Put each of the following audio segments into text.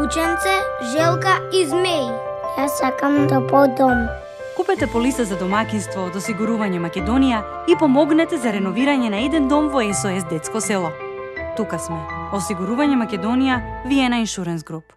Кученце, желка и змеј. Јас сакам да подам. Купете полиса за домаќинство од Осигурување Македонија и помогнете за реновирање на еден дом во СОС Детско село. Тука сме. Осигурување Македонија, Виена Иншуренс Груп.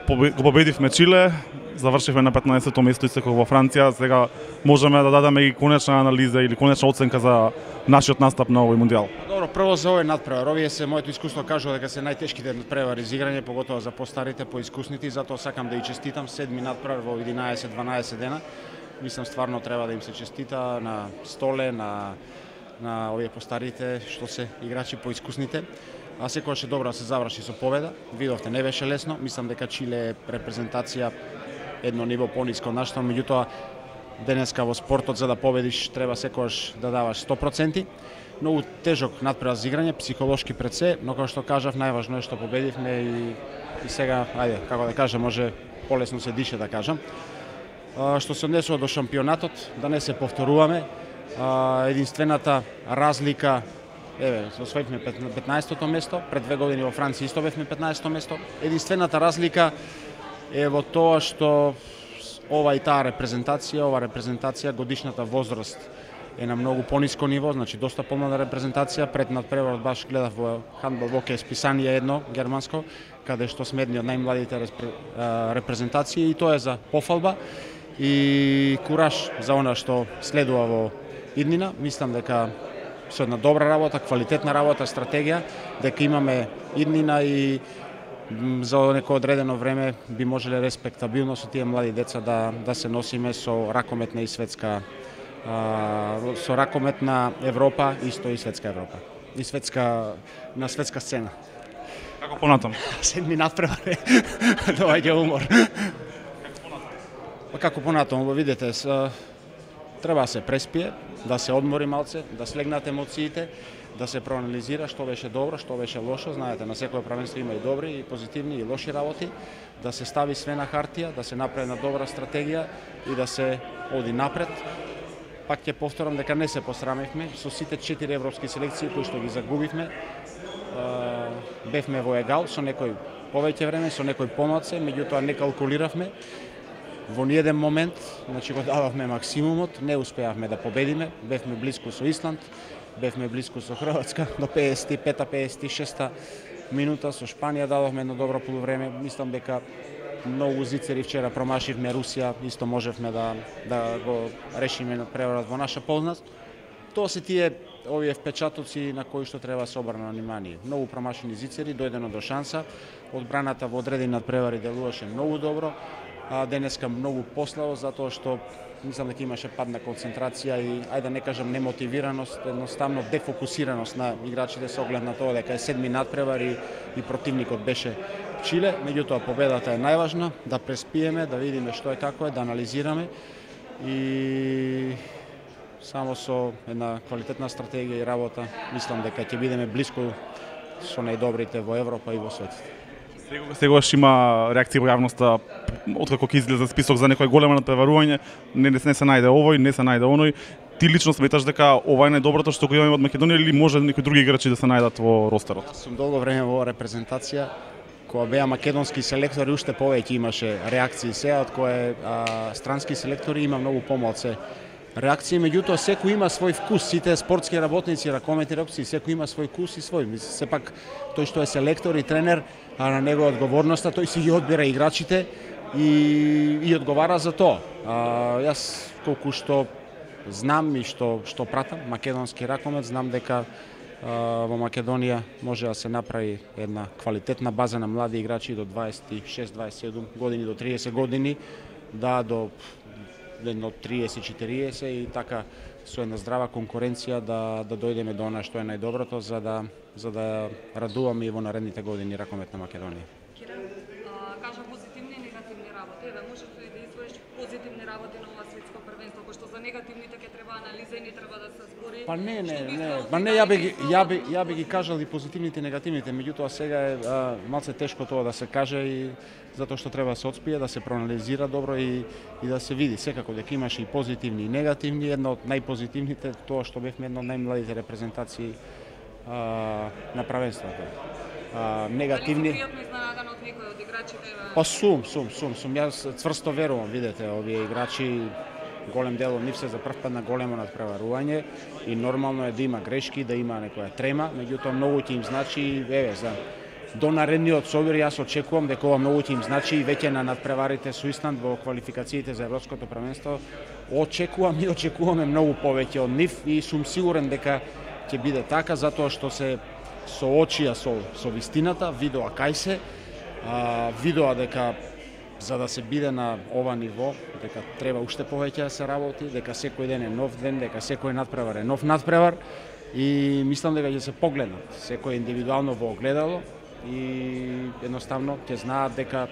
Го победивме Чиле, завршивме на 15-то место истеко во Франција. Сега можеме да дадеме и конечна анализа или конечна оценка за нашиот настап на овој мондијал. Добро, прво за овој надпревар. Овие се моето искуство кажува дека се најтешките надпревари за играње, поготоа за постарите, поискусните, и затоа сакам да и честитам 7-ми надпревар во 11-12 дена. Мислам стварно треба да им се честита на Столе, на овие постарите што се играчи поискусните. А секогаш е добро да се заврши со победа. Видовте, не беше лесно. Мислам дека Чиле е репрезентација едно ниво пониско од нашата, меѓутоа денеска во спортот за да победиш треба секогаш да даваш 100%. Многу тежок надпревар за играње, психолошки пред се, но како што кажав, најважно е што победивме и сега, ајде, како да кажам, може полесно се дише да кажам. Што се однесува до шампионатот, да не се повторуваме, единствената разлика, освоивме 15-то место, пред 2 години во Франција исто бевме 15-то место. Единствената разлика е во тоа што ова и таа репрезентација, годишната возраст е на многу пониско ниво, значи доста помлада репрезентација. Пред надпреварот баш гледав во хандбал воке списание едно германско, каде што сме едни од најмладите репрезентации, и тоа е за пофалба и кураж за она што следува во иднина. Мислам дека со една добра работа, квалитетна работа, стратегија, дека имаме иднина и за некој одредено време би можеле респектабилно со тие млади деца да се носиме со ракометна и светска, со ракометна Европа, исто и светска Европа. И на светска сцена. Како понатам? 7-ми надпревар доаѓа умор. Како понатам, видите, треба да се преспие, да се одмори малце, да слегнат емоциите, да се проанализира што беше добро, што беше лошо. Знаете, на секој правенство има и добри, и позитивни, и лоши работи. Да се стави све на хартија, да се направи една добра стратегија и да се оди напред. Пак ќе повторам дека не се посрамивме со сите 4 европски селекции кои што ги загубивме. Бевме во егал, со некој повеќе време, со некој помалце, меѓутоа не калкулиравме. Во ниеден момент, значи го дававме максимумот, не успеавме да победиме, бевме блиску со Исланд, бевме блиску со Хрватска, до 55-та, 56-та минута, со Шпанија дадовме едно добро полувреме. Мислам дека многу зицери вчера промашивме Русија, исто можевме да го решиме на преварот во наша полза. Тоа се тие овие впечатоци на кои што треба се обрна внимание. Многу промашени зицери, дојдено до шанса, одбраната во одредени надпревари делуваше многу добро, а денеска многу послабо, затоа што мислам дека имаше пад на концентрација и, ајде да не кажам немотивираност, едноставно дефокусираност на играчите со оглед на тоа дека е 7-ми надпревар и противникот беше Чиле. Меѓутоа победата е најважна, да преспиеме, да видиме што е како е, да анализираме и само со една квалитетна стратегија и работа мислам дека ќе бидеме блиску со најдобрите во Европа и во светот. Сегогаш има реакција во јавноста откако ќе излезе список за некој големо надпреварување, не се најде овој, не се најде оној. Ти лично сметаш дека ова е најдоброто што го имаме од Македонија или може некои други играчи да се најдат во ростерот? Јас сум долго време во репрезентација, кога беа македонски селектори уште повеќе имаше реакции, сега од кое странски селектори има многу помалце реакции, меѓутоа секој има свој вкус, сите спортски работници, ракометни работници, секој има свој вкус и свој. Сепак тој што е селектор и тренер, а на него одговорноста, тој си ги одбира играчите и одговара за тоа. Јас колку што знам и што пратам македонски ракомет, знам дека во Македонија може да се направи една квалитетна база на млади играчи до 26-27 години, до 30 години, до 30-40 и така со една здрава конкуренција да дојдеме до она што е најдоброто за да радуваме и во наредните години ракомет на Македонија. Кажа позитивни и негативни работи. Можеш ли да извоеш позитивни работи на ова светско првенство, пошто за негативните ќе треба анализа и не треба да се збори? Па не, ја би ги кажал и позитивните и негативните, меѓутоа сега е малце тешко тоа да се каже и затоа што треба да се отспие, да се проанализира добро и да се види секако дека имаше и позитивни и негативни. Една од најпозитивните тоа што бевме една од најмладите репрезентации на правенството. Негативни. Дали пријатно изненадана некој од играчите? Па сум. Јас цврсто верувам, видете, овие играчи, голем дел од нив се за прв пат на големо надпреварување и нормално е да има грешки, да има некоја трема, меѓутоа многу ќе им значи, до наредниот собир јас очекувам дека ова многу ќе им значи и веќе на надпреварите со Исланд во квалификациите за Европското првенство. Очекуваме многу повеќе од нив и сум сигурен дека ќе биде така, затоа што се соочија со вистината, видоа кај се, видоа дека за да се биде на ова ниво, дека треба уште повеќе да се работи, дека секој ден е нов ден, дека секој надпревар е нов надпревар и мислам дека ќе се погледнат секој индивидуално во огледало и едноставно ќе знаат дека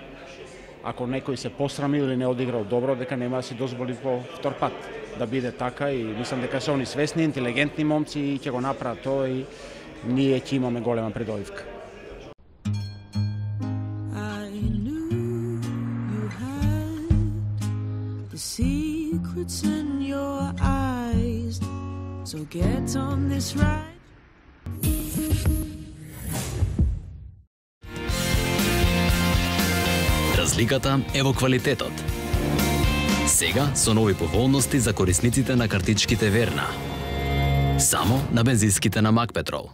ако некој се посрами или не одиграл добро, дека нема да си дозволи по втор пат да биде така и мислам дека се они свесни, интелигентни момци и ќе го направат тоа и ние ќе имаме голема придобивка. Secrets in your eyes, so get on this ride. Разликата е во квалитетот. Сега со нови поволности за корисниците на картичките Верна. Само на бензинските на Макпетрол.